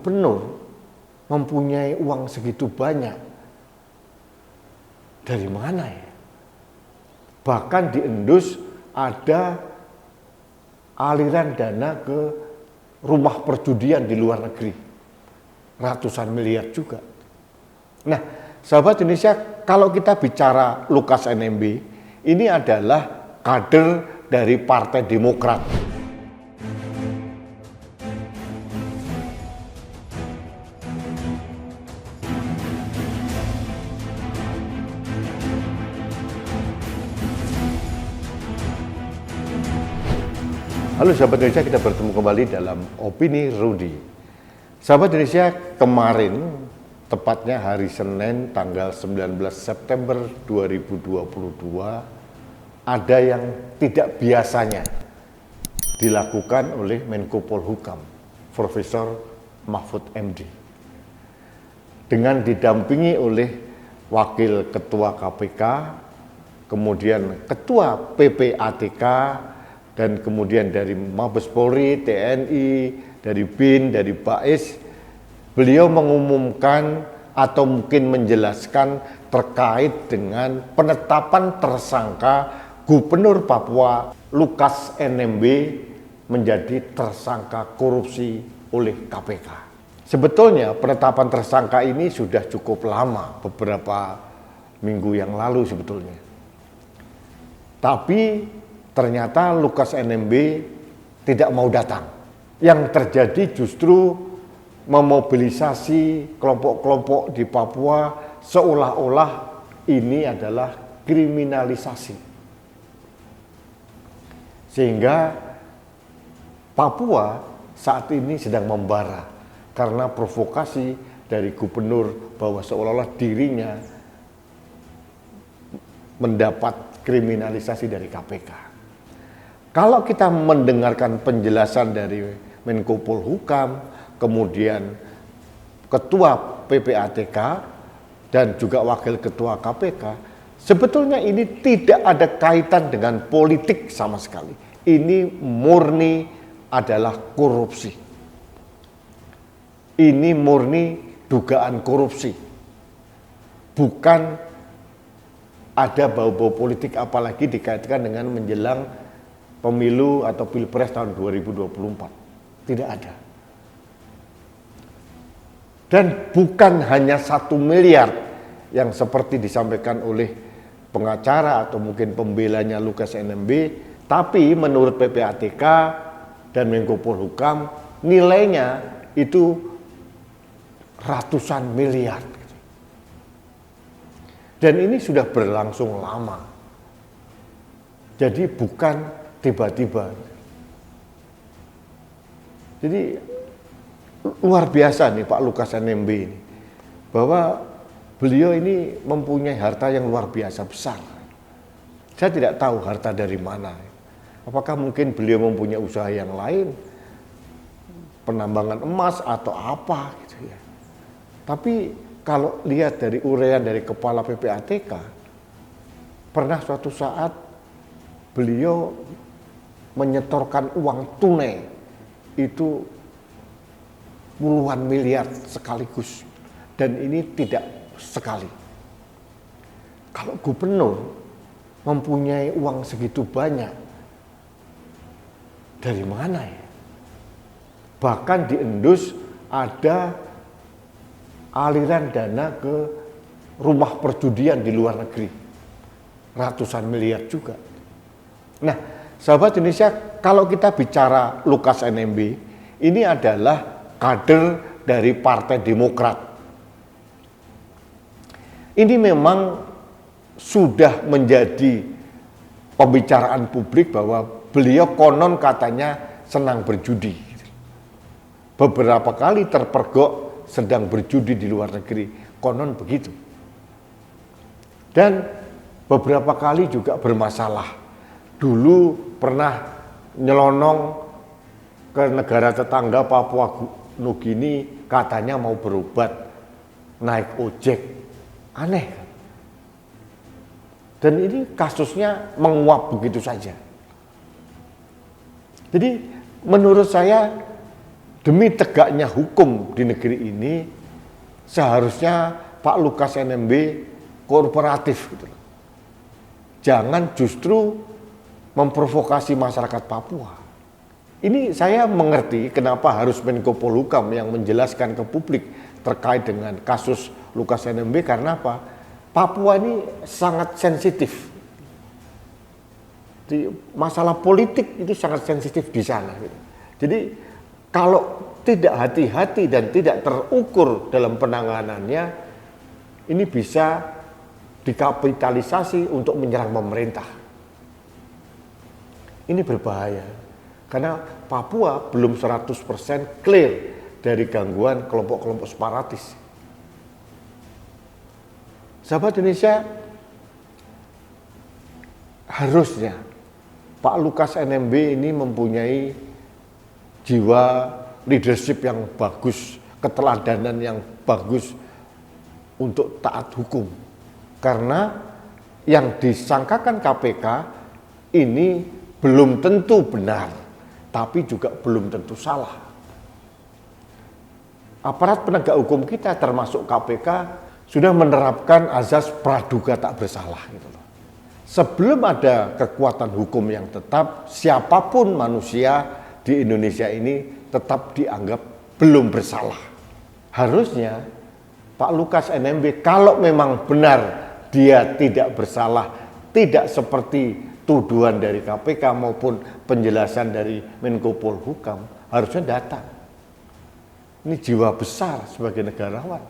gubernur mempunyai uang segitu banyak, dari mana ya? Bahkan di Endus ada aliran dana ke rumah perjudian di luar negeri, ratusan miliar juga. Nah, sahabat Indonesia, kalau kita bicara Lukas NMB, ini adalah kader dari Partai Demokrat. Halo sahabat Indonesia, kita bertemu kembali dalam Opini Rudy. Sahabat Indonesia, kemarin, tepatnya hari Senin tanggal 19 September 2022, ada yang tidak biasanya dilakukan oleh Menko Polhukam, Profesor Mahfud MD. Dengan didampingi oleh Wakil Ketua KPK, kemudian Ketua PPATK, dan kemudian dari Mabes Polri, TNI, dari BIN, dari BAIS, beliau mengumumkan atau mungkin menjelaskan terkait dengan penetapan tersangka Gubernur Papua Lukas NMB menjadi tersangka korupsi oleh KPK. Sebetulnya penetapan tersangka ini sudah cukup lama, beberapa minggu yang lalu sebetulnya. Tapi ternyata Lukas NMB tidak mau datang. Yang terjadi justru memobilisasi kelompok-kelompok di Papua seolah-olah ini adalah kriminalisasi. Sehingga Papua saat ini sedang membara karena provokasi dari gubernur bahwa seolah-olah dirinya mendapat kriminalisasi dari KPK. Kalau kita mendengarkan penjelasan dari Menko Polhukam, kemudian Ketua PPATK, dan juga Wakil Ketua KPK, sebetulnya ini tidak ada kaitan dengan politik sama sekali. Ini murni adalah korupsi. Ini murni dugaan korupsi. Bukan ada bau-bau politik, apalagi dikaitkan dengan menjelang pemilu atau pilpres tahun 2024. Tidak ada. Dan bukan hanya 1 miliar yang seperti disampaikan oleh pengacara atau mungkin pembelanya Lukas NMB, tapi menurut PPATK dan Menko Polhukam nilainya itu ratusan miliar. Dan ini sudah berlangsung lama. Jadi bukan tiba-tiba. Jadi luar biasa nih Pak Lukas NMB ini, bahwa beliau ini mempunyai harta yang luar biasa besar. Saya tidak tahu harta dari mana. Apakah mungkin beliau mempunyai usaha yang lain, penambangan emas atau apa gitu ya. Tapi kalau lihat dari uraian dari Kepala PPATK, pernah suatu saat beliau menyetorkan uang tunai itu puluhan miliar sekaligus, dan ini tidak sekali. Kalau gubernur mempunyai uang segitu banyak, dari mana ya? Bahkan di Endus ada aliran dana ke rumah perjudian di luar negeri, ratusan miliar juga. Nah, sahabat Indonesia, kalau kita bicara Lukas NMB, ini adalah kader dari Partai Demokrat. Ini memang sudah menjadi pembicaraan publik bahwa beliau konon katanya senang berjudi. Beberapa kali terpergok sedang berjudi di luar negeri, konon begitu. Dan beberapa kali juga bermasalah. Dulu pernah nyelonong ke negara tetangga Papua Nugini, katanya mau berobat, naik ojek. Aneh. Dan ini kasusnya menguap begitu saja. Jadi menurut saya demi tegaknya hukum di negeri ini, seharusnya Pak Lukas NMB kooperatif gitu. Jangan justru memprovokasi masyarakat Papua. Ini saya mengerti kenapa harus Menko Polhukam yang menjelaskan ke publik terkait dengan kasus Lukas NMB, karena apa? Papua ini sangat sensitif. Di masalah politik itu sangat sensitif di sana. Gitu. Jadi kalau tidak hati-hati dan tidak terukur dalam penanganannya, ini bisa dikapitalisasi untuk menyerang pemerintah. Ini berbahaya, karena Papua belum 100% clear dari gangguan kelompok-kelompok separatis. Sahabat Indonesia, harusnya Pak Lukas NMB ini mempunyai jiwa leadership yang bagus, keteladanan yang bagus untuk taat hukum. Karena yang disangkakan KPK ini belum tentu benar, tapi juga belum tentu salah. Aparat penegak hukum kita termasuk KPK sudah menerapkan azas praduga tak bersalah gitu loh. Sebelum ada kekuatan hukum yang tetap, siapapun manusia di Indonesia ini tetap dianggap belum bersalah. Harusnya Pak Lukas NMB kalau memang benar dia tidak bersalah, tidak seperti tuduhan dari KPK maupun penjelasan dari Menko Polhukam, harusnya datang. Ini jiwa besar sebagai negarawan.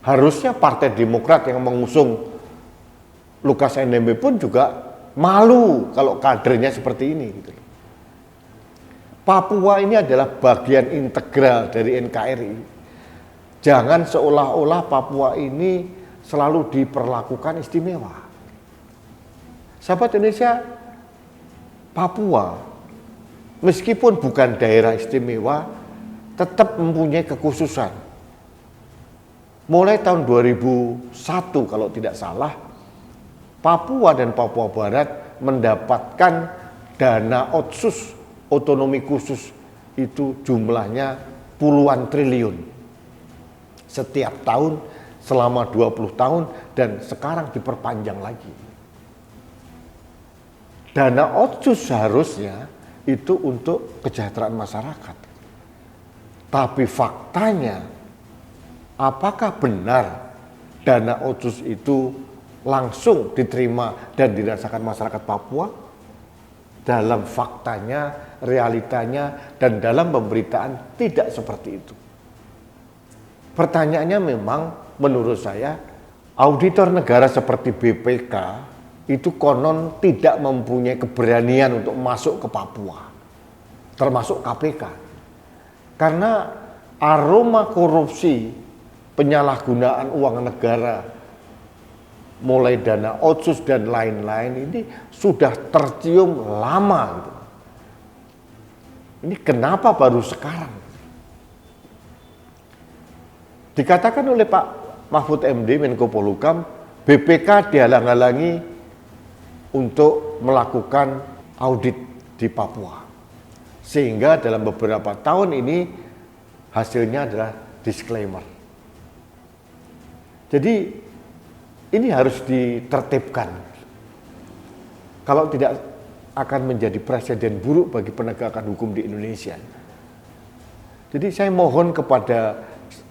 Harusnya Partai Demokrat yang mengusung Lukas NMB pun juga malu kalau kadernya seperti ini. Gitu. Papua ini adalah bagian integral dari NKRI. Jangan seolah-olah Papua ini selalu diperlakukan istimewa. Sahabat Indonesia, Papua meskipun bukan daerah istimewa, tetap mempunyai kekhususan. Mulai tahun 2001 kalau tidak salah, Papua dan Papua Barat mendapatkan dana otsus, otonomi khusus, itu jumlahnya puluhan triliun. Setiap tahun selama 20 tahun dan sekarang diperpanjang lagi. Dana otsus seharusnya itu untuk kesejahteraan masyarakat. Tapi faktanya, apakah benar dana otsus itu langsung diterima dan dirasakan masyarakat Papua? Dalam faktanya, realitanya, dan dalam pemberitaan tidak seperti itu. Pertanyaannya memang menurut saya, auditor negara seperti BPK itu konon tidak mempunyai keberanian untuk masuk ke Papua, termasuk KPK. Karena aroma korupsi, penyalahgunaan uang negara, mulai dana otsus dan lain-lain ini sudah tercium lama. Gitu. Ini kenapa baru sekarang? Dikatakan oleh Pak Mahfud MD, Menko Polhukam, BPK dihalang-halangi untuk melakukan audit di Papua. Sehingga dalam beberapa tahun ini hasilnya adalah disclaimer. Jadi ini harus ditertibkan. Kalau tidak akan menjadi presiden buruk bagi penegakan hukum di Indonesia. Jadi saya mohon kepada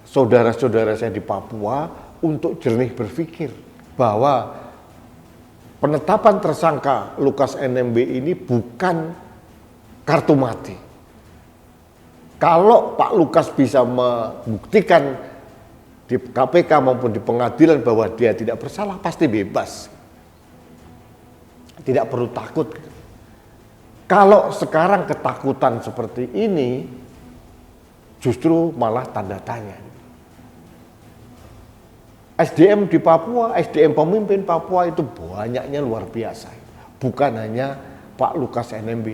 saudara-saudara saya di Papua untuk jernih berpikir bahwa penetapan tersangka Lukas NMB ini bukan kartu mati. Kalau Pak Lukas bisa membuktikan di KPK maupun di pengadilan bahwa dia tidak bersalah, pasti bebas. Tidak perlu takut. Kalau sekarang ketakutan seperti ini, justru malah tanda tanya. SDM di Papua, SDM pemimpin Papua itu banyaknya luar biasa. Bukan hanya Pak Lukas NMB.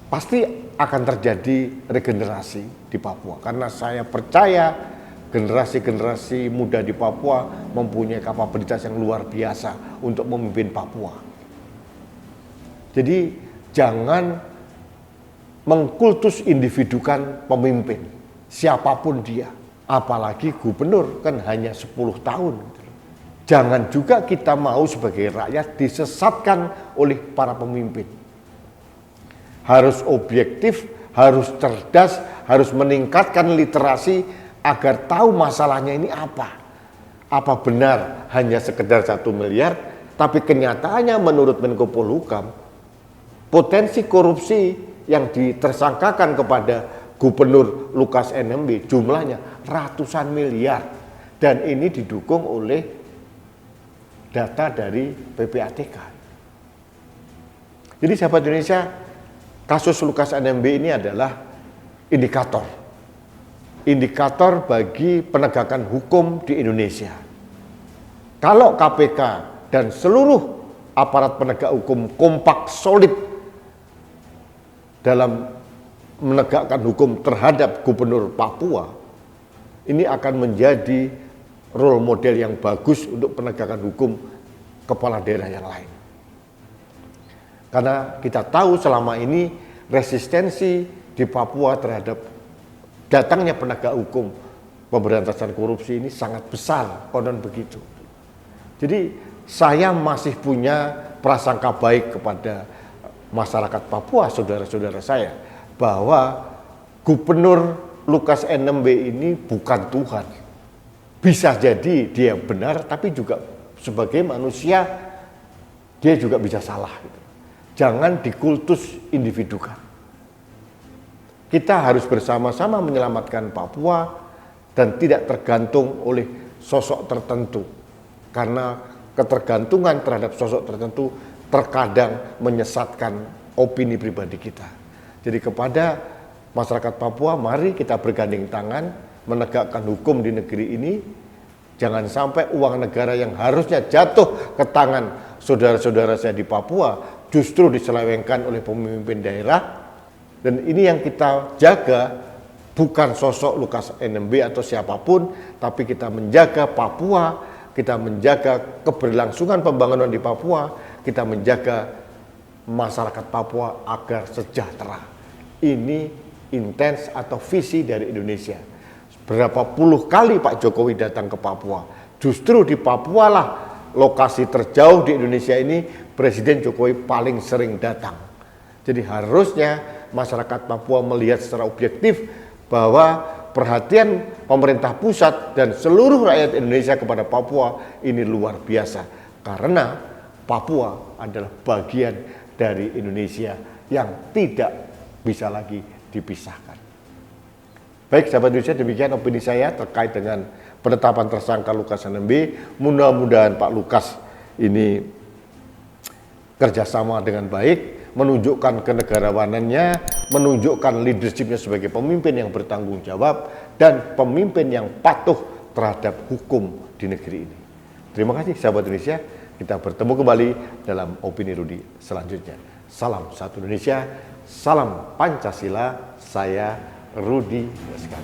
Pasti akan terjadi regenerasi di Papua. Karena saya percaya generasi-generasi muda di Papua mempunyai kapabilitas yang luar biasa untuk memimpin Papua. Jadi jangan mengkultus individukan pemimpin, siapapun dia. Apalagi gubernur kan hanya 10 tahun. Jangan juga kita mau sebagai rakyat disesatkan oleh para pemimpin. Harus objektif, harus cerdas, harus meningkatkan literasi agar tahu masalahnya ini apa. Apa benar hanya sekedar 1 miliar, tapi kenyataannya menurut Menko Polhukam, potensi korupsi yang ditersangkakan kepada Gubernur Lukas NMB jumlahnya ratusan miliar. Dan ini didukung oleh data dari PPATK. Jadi sahabat Indonesia, kasus Lukas NMB ini adalah indikator bagi penegakan hukum di Indonesia. Kalau KPK dan seluruh aparat penegak hukum kompak solid dalam menegakkan hukum terhadap Gubernur Papua, ini akan menjadi role model yang bagus untuk penegakan hukum kepala daerah yang lain. Karena kita tahu selama ini resistensi di Papua terhadap datangnya penegak hukum pemberantasan korupsi ini sangat besar, konon begitu. Jadi saya masih punya prasangka baik kepada masyarakat Papua, saudara-saudara saya, bahwa Gubernur Lukas NMB ini bukan Tuhan. Bisa jadi dia benar, tapi juga sebagai manusia dia juga bisa salah. Jangan dikultus individukan. Kita harus bersama-sama menyelamatkan Papua dan tidak tergantung oleh sosok tertentu. Karena ketergantungan terhadap sosok tertentu terkadang menyesatkan opini pribadi kita. Jadi kepada masyarakat Papua, mari kita bergandeng tangan menegakkan hukum di negeri ini. Jangan sampai uang negara yang harusnya jatuh ke tangan saudara-saudara saya di Papua justru diselewengkan oleh pemimpin daerah. Dan ini yang kita jaga, bukan sosok Lukas NMB atau siapapun, tapi kita menjaga Papua, kita menjaga keberlangsungan pembangunan di Papua, kita menjaga masyarakat Papua agar sejahtera. Ini intens atau visi dari Indonesia. Berapa puluh kali Pak Jokowi datang ke Papua. Justru di Papua lah lokasi terjauh di Indonesia ini Presiden Jokowi paling sering datang. Jadi harusnya masyarakat Papua melihat secara objektif bahwa perhatian pemerintah pusat dan seluruh rakyat Indonesia kepada Papua ini luar biasa. Karena Papua adalah bagian dari Indonesia yang tidak bisa lagi dipisahkan. Baik sahabat Indonesia, demikian opini saya terkait dengan penetapan tersangka Lukas NMB. Mudah-mudahan Pak Lukas ini kerjasama dengan baik, menunjukkan kenegarawanannya, menunjukkan leadershipnya sebagai pemimpin yang bertanggung jawab dan pemimpin yang patuh terhadap hukum di negeri ini. Terima kasih sahabat Indonesia, kita bertemu kembali dalam opini Rudi selanjutnya. Salam satu Indonesia, salam Pancasila, saya Rudi Leskar.